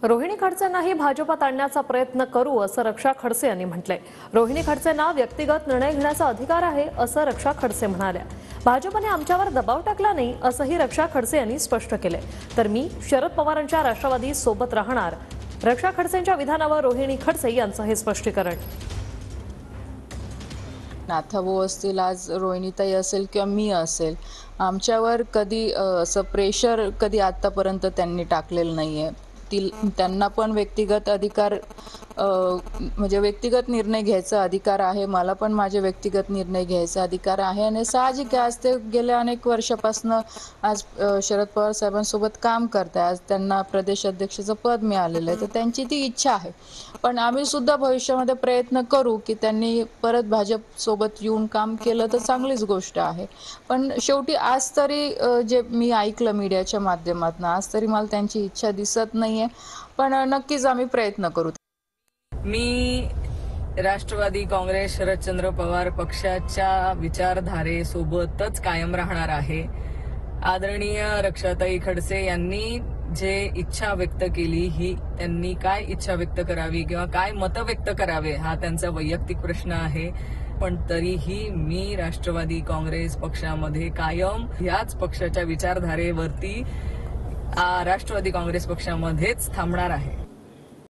रोहिणी खडसेंनाही भाजपात आणण्याचा प्रयत्न करू असं रक्षा खडसे यांनी म्हटलंय। रोहिणी खडसेंना व्यक्तिगत निर्णय घेण्याचा अधिकार आहे असं रक्षा खडसे म्हणाल्या। भाजपने आमच्यावर दबाव टाकला नाही असंही रक्षा खडसे यांनी स्पष्ट केलंय। तर मी शरद पवारांच्या राष्ट्रवादी सोबत राहणार, रक्षा खडसेंच्या विधानावर रोहिणी खडसे यांचं हे स्पष्टीकरण। नाथाभाऊ असतील, आज रोहिणीताई असेल किंवा मी असेल, आमच्यावर कधी असं प्रेशर कधी आतापर्यंत त्यांनी टाकलेलं नाहीये। त्यांना पण व्यक्तिगत अधिकार म्हणजे व्यक्तिगत निर्णय घ्यायचा अधिकार आहे, मला पण माझे व्यक्तिगत निर्णय घ्यायचा अधिकार आहे। आणि साहजिक आहे, आज ते गेल्या अनेक वर्षापासून आज शरद पवार साहेबांसोबत काम करताय, आज त्यांना प्रदेश अध्यक्षाचं पद मिळालेलं आहे, तर त्यांची ती इच्छा आहे। पण आम्ही सुद्धा भविष्यामध्ये प्रयत्न करू की त्यांनी परत भाजप सोबत येऊन काम केलं तर चांगलीच गोष्ट आहे। पण शेवटी आज तरी जे मी ऐकलं मीडियाच्या माध्यमातून, आज तरी मला त्यांची इच्छा दिसत नाहीये, पण नक्कीच आम्ही प्रयत्न करू। मी राष्ट्रवादी काँग्रेस शरदचंद्र पवार पक्षाच्या विचारधारेसोबतच कायम राहणार आहे। आदरणीय रक्षाताई खडसे यांनी जे इच्छा व्यक्त केली, ही त्यांनी काय इच्छा व्यक्त करावी किंवा काय मत व्यक्त करावे हा त्यांचा वैयक्तिक प्रश्न आहे। पण तरीही मी राष्ट्रवादी काँग्रेस पक्षामध्ये कायम याच पक्षाच्या विचारधारेवरती राष्ट्रवादी काँग्रेस पक्षामध्येच थांबणार आहे।